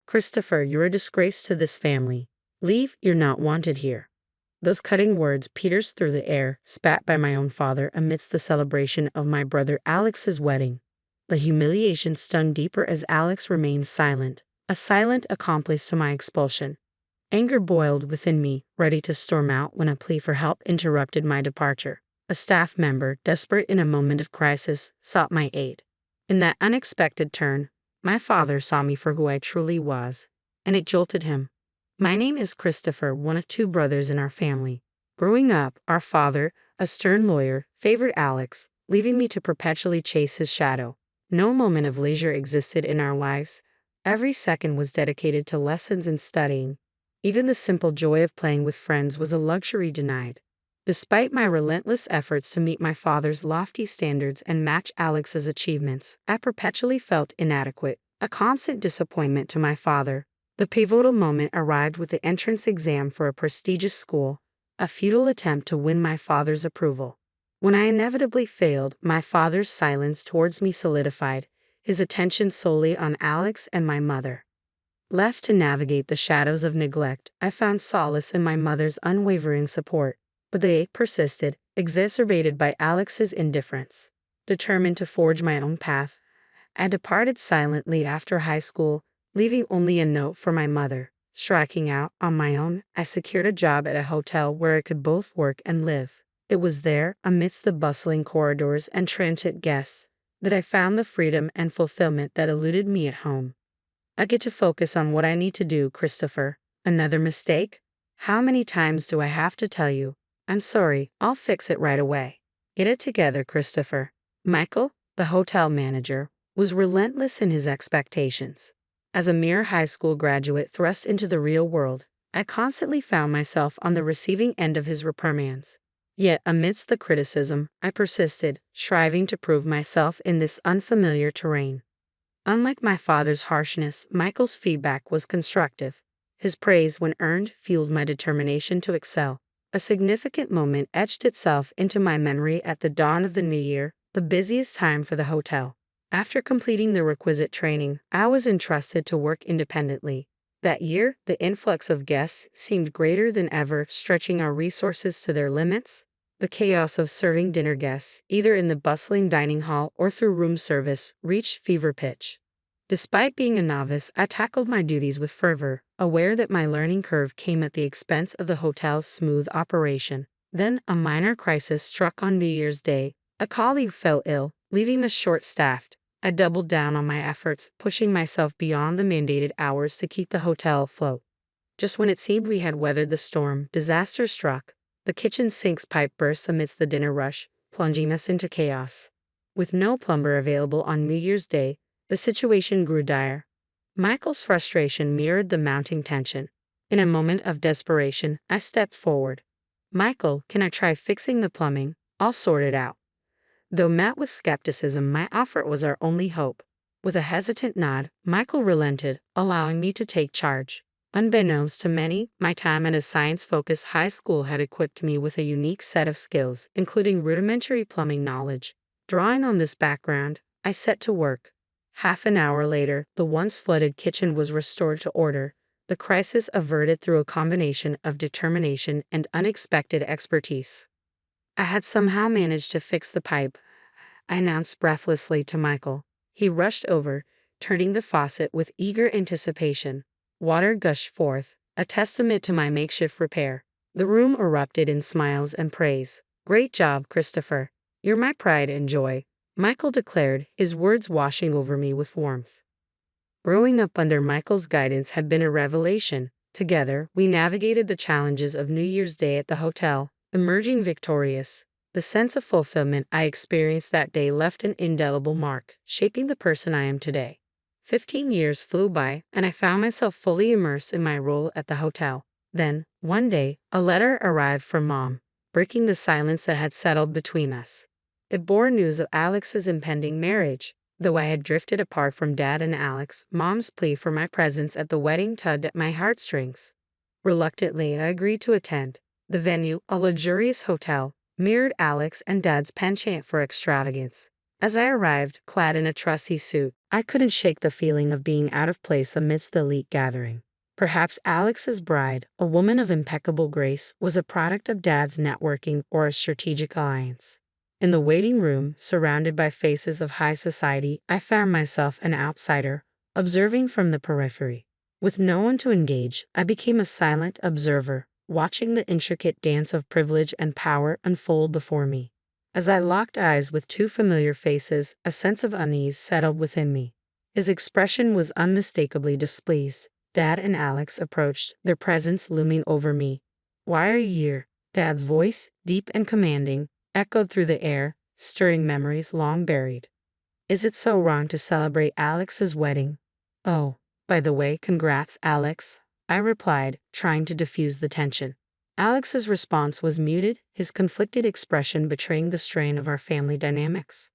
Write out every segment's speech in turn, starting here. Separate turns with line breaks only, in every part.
"Christopher, you're a disgrace to this family. Leave, you're not wanted here." Those cutting words pierced through the air, spat by my own father amidst the celebration of my brother Alex's wedding. The humiliation stung deeper as Alex remained silent, a silent accomplice to my expulsion. Anger boiled within me, ready to storm out when a plea for help interrupted my departure. A staff member, desperate in a moment of crisis, sought my aid. In that unexpected turn, my father saw me for who I truly was, and it jolted him. My name is Christopher, one of two brothers in our family. Growing up, our father, a stern lawyer, favored Alex, leaving me to perpetually chase his shadow. No moment of leisure existed in our lives. Every second was dedicated to lessons and studying. Even the simple joy of playing with friends was a luxury denied. Despite my relentless efforts to meet my father's lofty standards and match Alex's achievements, I perpetually felt inadequate, a constant disappointment to my father. The pivotal moment arrived with the entrance exam for a prestigious school, a futile attempt to win my father's approval. When I inevitably failed, my father's silence towards me solidified, his attention solely on Alex and my mother. Left to navigate the shadows of neglect, I found solace in my mother's unwavering support, but the ache persisted, exacerbated by Alex's indifference. Determined to forge my own path, I departed silently after high school, leaving only a note for my mother. Striking out on my own, I secured a job at a hotel where I could both work and live. It was there, amidst the bustling corridors and transient guests, that I found the freedom and fulfillment that eluded me at home. I get to focus on what I need to do, Christopher. Another mistake? How many times do I have to tell you? I'm sorry, I'll fix it right away. Get it together, Christopher. Michael, the hotel manager, was relentless in his expectations. As a mere high school graduate thrust into the real world, I constantly found myself on the receiving end of his reprimands. Yet, amidst the criticism, I persisted, striving to prove myself in this unfamiliar terrain. Unlike my father's harshness, Michael's feedback was constructive. His praise, when earned, fueled my determination to excel. A significant moment etched itself into my memory at the dawn of the new year, the busiest time for the hotel. After completing the requisite training, I was entrusted to work independently. That year, the influx of guests seemed greater than ever, stretching our resources to their limits. The chaos of serving dinner guests, either in the bustling dining hall or through room service, reached fever pitch. Despite being a novice, I tackled my duties with fervor, aware that my learning curve came at the expense of the hotel's smooth operation. Then, a minor crisis struck on New Year's Day. A colleague fell ill, leaving us short-staffed. I doubled down on my efforts, pushing myself beyond the mandated hours to keep the hotel afloat. Just when it seemed we had weathered the storm, disaster struck. The kitchen sink's pipe burst amidst the dinner rush, plunging us into chaos. With no plumber available on New Year's Day, the situation grew dire. Michael's frustration mirrored the mounting tension. In a moment of desperation, I stepped forward. "Michael, can I try fixing the plumbing? I'll sort it out." Though met with skepticism, my offer was our only hope. With a hesitant nod, Michael relented, allowing me to take charge. Unbeknownst to many, my time at a science-focused high school had equipped me with a unique set of skills, including rudimentary plumbing knowledge. Drawing on this background, I set to work. Half an hour later, the once flooded kitchen was restored to order, the crisis averted through a combination of determination and unexpected expertise. I had somehow managed to fix the pipe, I announced breathlessly to Michael. He rushed over, turning the faucet with eager anticipation. Water gushed forth, a testament to my makeshift repair. The room erupted in smiles and praise. "Great job, Christopher. You're my pride and joy," Michael declared, his words washing over me with warmth. Growing up under Michael's guidance had been a revelation. Together, we navigated the challenges of New Year's Day at the hotel, emerging victorious. The sense of fulfillment I experienced that day left an indelible mark, shaping the person I am today. 15 years flew by, and I found myself fully immersed in my role at the hotel. Then, one day, a letter arrived from Mom, breaking the silence that had settled between us. It bore news of Alex's impending marriage. Though I had drifted apart from Dad and Alex, Mom's plea for my presence at the wedding tugged at my heartstrings. Reluctantly, I agreed to attend. The venue, a luxurious hotel, mirrored Alex and Dad's penchant for extravagance. As I arrived, clad in a trusty suit, I couldn't shake the feeling of being out of place amidst the elite gathering. Perhaps Alex's bride, a woman of impeccable grace, was a product of Dad's networking or a strategic alliance. In the waiting room, surrounded by faces of high society, I found myself an outsider, observing from the periphery. With no one to engage, I became a silent observer, watching the intricate dance of privilege and power unfold before me. As I locked eyes with two familiar faces, a sense of unease settled within me. His expression was unmistakably displeased. Dad and Alex approached, their presence looming over me. "Why are you here?" Dad's voice, deep and commanding, echoed through the air, stirring memories long buried. "Is it so wrong to celebrate Alex's wedding?" "Oh, by the way, congrats, Alex," I replied, trying to diffuse the tension. Alex's response was muted, his conflicted expression betraying the strain of our family dynamics.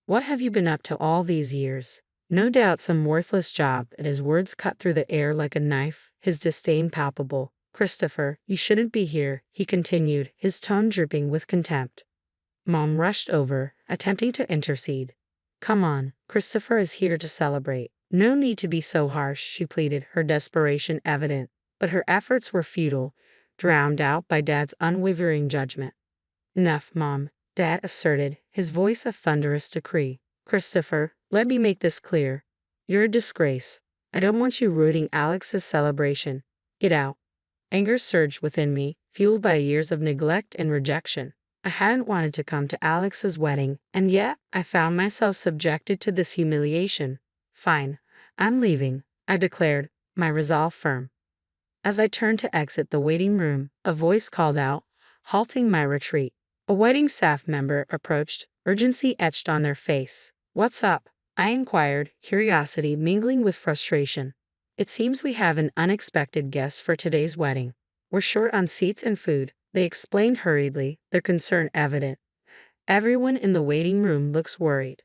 "What have you been up to all these years?" "No doubt some worthless job," and his words cut through the air like a knife, his disdain palpable. "Christopher, you shouldn't be here," he continued, his tone dripping with contempt. Mom rushed over, attempting to intercede. "Come on, Christopher is here to celebrate. No need to be so harsh," she pleaded, her desperation evident. But her efforts were futile, drowned out by Dad's unwavering judgment. "Enough, Mom," Dad asserted, his voice a thunderous decree. "Christopher, let me make this clear. You're a disgrace. I don't want you ruining Alex's celebration. Get out." Anger surged within me, fueled by years of neglect and rejection. I hadn't wanted to come to Alex's wedding, and yet I found myself subjected to this humiliation. "Fine, I'm leaving," I declared, my resolve firm. As I turned to exit the waiting room, a voice called out, halting my retreat. A wedding staff member approached, urgency etched on their face. "What's up?" I inquired, curiosity mingling with frustration. "It seems we have an unexpected guest for today's wedding. We're short on seats and food," they explained hurriedly, their concern evident. Everyone in the waiting room looks worried.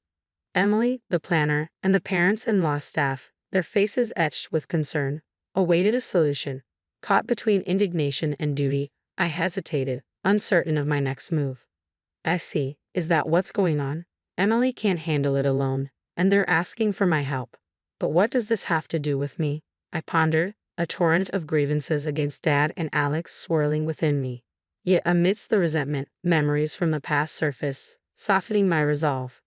Emily, the planner, and the parents-in-law staff, their faces etched with concern, awaited a solution. Caught between indignation and duty, I hesitated, uncertain of my next move. "I see. Is that what's going on? Emily can't handle it alone, and they're asking for my help. But what does this have to do with me?" I pondered, a torrent of grievances against Dad and Alex swirling within me. Yet amidst the resentment, memories from the past surfaced, softening my resolve.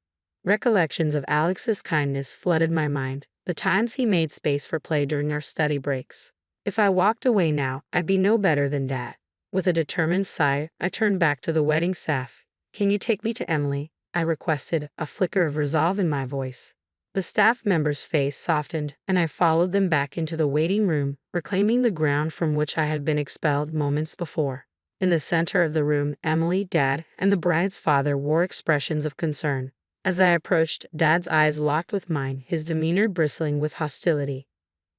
Recollections of Alex's kindness flooded my mind, the times he made space for play during our study breaks. If I walked away now, I'd be no better than Dad. With a determined sigh, I turned back to the wedding staff. "Can you take me to Emily?" I requested, a flicker of resolve in my voice. The staff member's face softened, and I followed them back into the waiting room, reclaiming the ground from which I had been expelled moments before. In the center of the room, Emily, Dad, and the bride's father wore expressions of concern. As I approached, Dad's eyes locked with mine, his demeanor bristling with hostility.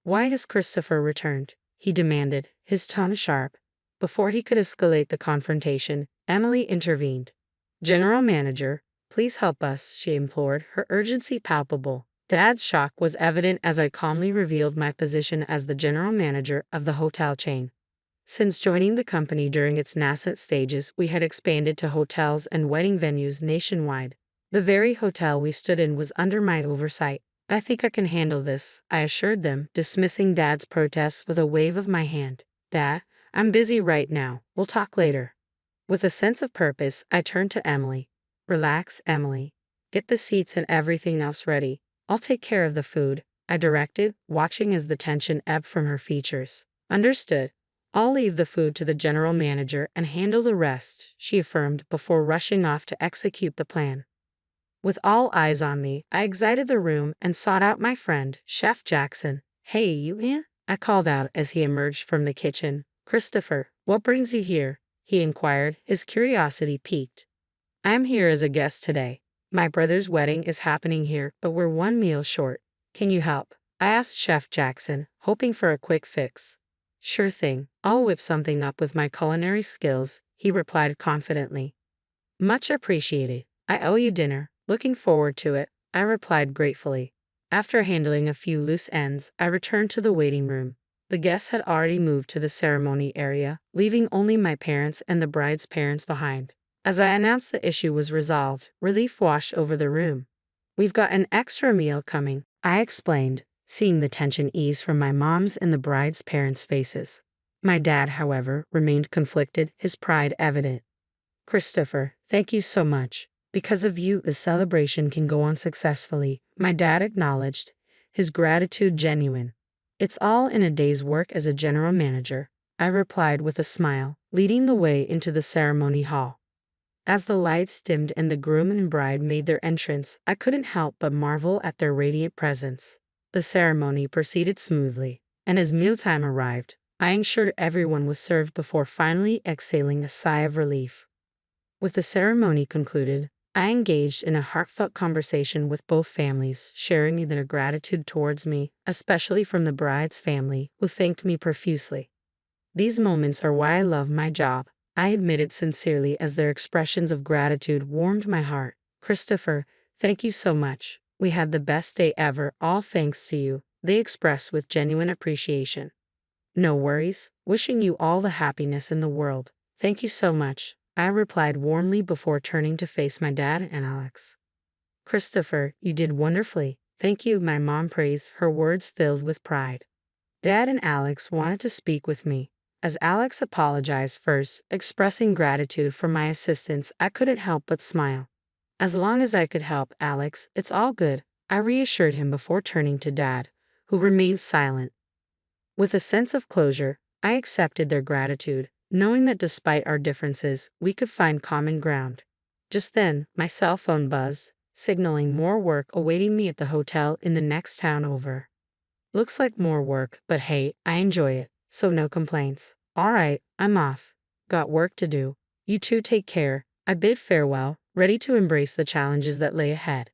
"Why has Christopher returned?" he demanded, his tone sharp. Before he could escalate the confrontation, Emily intervened. "General Manager, please help us," she implored, her urgency palpable. Dad's shock was evident as I calmly revealed my position as the general manager of the hotel chain. Since joining the company during its nascent stages, we had expanded to hotels and wedding venues nationwide. The very hotel we stood in was under my oversight. "I think I can handle this," I assured them, dismissing Dad's protests with a wave of my hand. "Dad, I'm busy right now. We'll talk later." With a sense of purpose, I turned to Emily. "Relax, Emily. Get the seats and everything else ready. I'll take care of the food," I directed, watching as the tension ebbed from her features. "Understood. I'll leave the food to the general manager and handle the rest," she affirmed before rushing off to execute the plan. With all eyes on me, I exited the room and sought out my friend, Chef Jackson. "Hey, you in?" I called out as he emerged from the kitchen. "Christopher, what brings you here?" he inquired, his curiosity piqued. "I'm here as a guest today. My brother's wedding is happening here, but we're one meal short. Can you help?" I asked Chef Jackson, hoping for a quick fix. "Sure thing. I'll whip something up with my culinary skills," he replied confidently. "Much appreciated. I owe you dinner. Looking forward to it," I replied gratefully. After handling a few loose ends, I returned to the waiting room. The guests had already moved to the ceremony area, leaving only my parents and the bride's parents behind. As I announced the issue was resolved, relief washed over the room. "We've got an extra meal coming," I explained, seeing the tension ease from my mom's and the bride's parents' faces. My dad, however, remained conflicted, his pride evident. "Christopher, thank you so much. Because of you, the celebration can go on successfully," my dad acknowledged, his gratitude genuine. "It's all in a day's work as a general manager," I replied with a smile, leading the way into the ceremony hall. As the lights dimmed and the groom and bride made their entrance, I couldn't help but marvel at their radiant presence. The ceremony proceeded smoothly, and as mealtime arrived, I ensured everyone was served before finally exhaling a sigh of relief. With the ceremony concluded, I engaged in a heartfelt conversation with both families, sharing their gratitude towards me, especially from the bride's family, who thanked me profusely. "These moments are why I love my job," I admitted sincerely as their expressions of gratitude warmed my heart. "Christopher, thank you so much. We had the best day ever, all thanks to you," they expressed with genuine appreciation. "No worries. Wishing you all the happiness in the world. Thank you so much," I replied warmly before turning to face my dad and Alex. "Christopher, you did wonderfully. Thank you," my mom praised, her words filled with pride. Dad and Alex wanted to speak with me. As Alex apologized first, expressing gratitude for my assistance, I couldn't help but smile. "As long as I could help, Alex, it's all good," I reassured him before turning to Dad, who remained silent. With a sense of closure, I accepted their gratitude, knowing that despite our differences, we could find common ground. Just then, my cell phone buzzed, signaling more work awaiting me at the hotel in the next town over. Looks like more work, but hey, I enjoy it, so no complaints. "All right, I'm off. Got work to do. You two take care," I bid farewell, ready to embrace the challenges that lay ahead.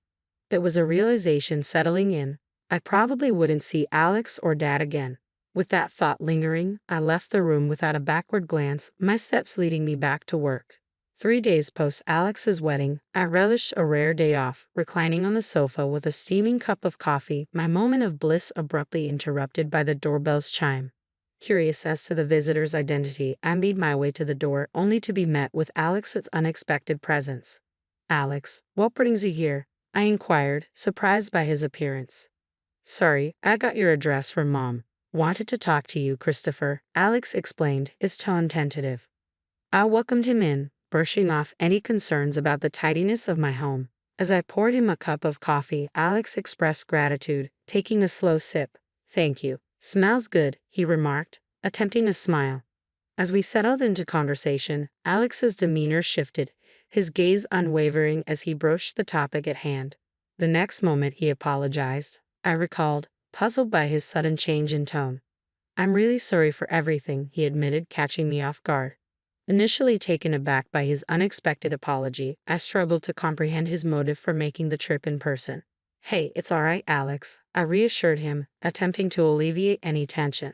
It was a realization settling in. I probably wouldn't see Alex or Dad again. With that thought lingering, I left the room without a backward glance, my steps leading me back to work. 3 days post Alex's wedding, I relished a rare day off, reclining on the sofa with a steaming cup of coffee, my moment of bliss abruptly interrupted by the doorbell's chime. Curious as to the visitor's identity, I made my way to the door, only to be met with Alex's unexpected presence. "Alex, what brings you here?" I inquired, surprised by his appearance. "Sorry, I got your address from Mom. Wanted to talk to you, Christopher," Alex explained, his tone tentative. I welcomed him in, brushing off any concerns about the tidiness of my home. As I poured him a cup of coffee, Alex expressed gratitude, taking a slow sip. "Thank you. Smells good," he remarked, attempting a smile. As we settled into conversation, Alex's demeanor shifted, his gaze unwavering as he broached the topic at hand. The next moment he apologized, I recalled, puzzled by his sudden change in tone. "I'm really sorry for everything," he admitted, catching me off guard. Initially taken aback by his unexpected apology, I struggled to comprehend his motive for making the trip in person. "Hey, it's all right, Alex," I reassured him, attempting to alleviate any tension.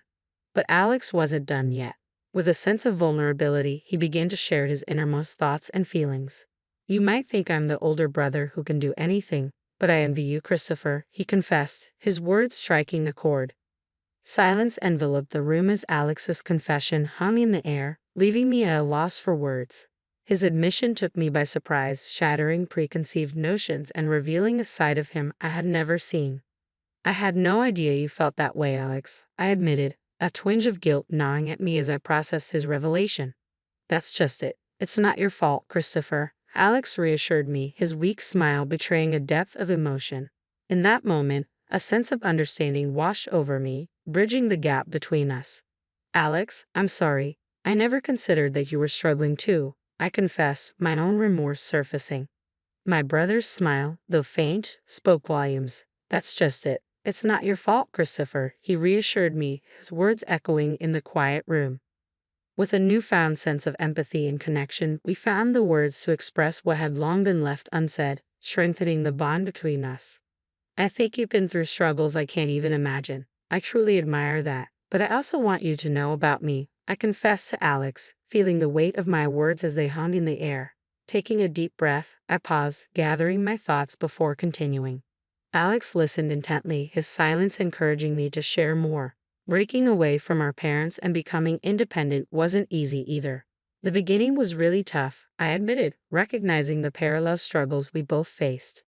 But Alex wasn't done yet. With a sense of vulnerability, he began to share his innermost thoughts and feelings. "You might think I'm the older brother who can do anything, but I envy you, Christopher," he confessed, his words striking a chord. Silence enveloped the room as Alex's confession hung in the air, leaving me at a loss for words. His admission took me by surprise, shattering preconceived notions and revealing a side of him I had never seen. "I had no idea you felt that way, Alex," I admitted, a twinge of guilt gnawing at me as I processed his revelation. "That's just it. It's not your fault, Christopher," Alex reassured me, his weak smile betraying a depth of emotion. In that moment, a sense of understanding washed over me, bridging the gap between us. "Alex, I'm sorry. I never considered that you were struggling too," I confessed, my own remorse surfacing. My brother's smile, though faint, spoke volumes. "That's just it. It's not your fault, Christopher," he reassured me, his words echoing in the quiet room. With a newfound sense of empathy and connection, we found the words to express what had long been left unsaid, strengthening the bond between us. "I think you've been through struggles I can't even imagine. I truly admire that. But I also want you to know about me," I confessed to Alex, feeling the weight of my words as they hung in the air. Taking a deep breath, I paused, gathering my thoughts before continuing. Alex listened intently, his silence encouraging me to share more. Breaking away from our parents and becoming independent wasn't easy either. The beginning was really tough, I admitted, recognizing the parallel struggles we both faced.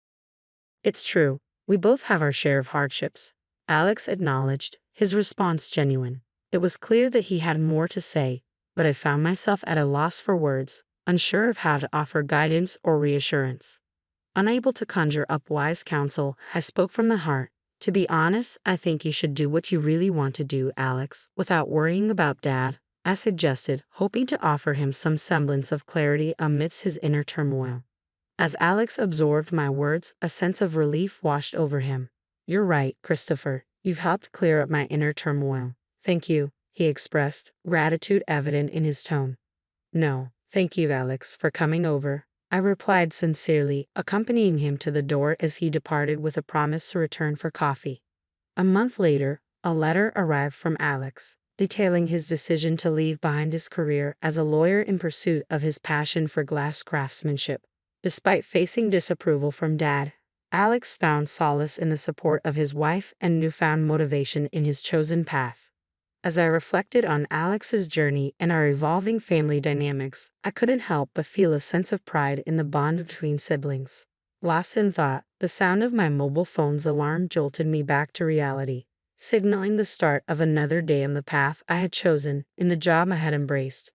It's true, we both have our share of hardships, Alex acknowledged, his response genuine. It was clear that he had more to say, but I found myself at a loss for words, unsure of how to offer guidance or reassurance. Unable to conjure up wise counsel, I spoke from the heart. To be honest, I think you should do what you really want to do, Alex, without worrying about Dad, I suggested, hoping to offer him some semblance of clarity amidst his inner turmoil. As Alex absorbed my words, a sense of relief washed over him. You're right, Christopher. You've helped clear up my inner turmoil. Thank you, he expressed, gratitude evident in his tone. No, thank you, Alex, for coming over, I replied sincerely, accompanying him to the door as he departed with a promise to return for coffee. A month later, a letter arrived from Alex, detailing his decision to leave behind his career as a lawyer in pursuit of his passion for glass craftsmanship. Despite facing disapproval from Dad, Alex found solace in the support of his wife and newfound motivation in his chosen path. As I reflected on Alex's journey and our evolving family dynamics, I couldn't help but feel a sense of pride in the bond between siblings. Lost in thought, the sound of my mobile phone's alarm jolted me back to reality, signaling the start of another day on the path I had chosen, in the job I had embraced.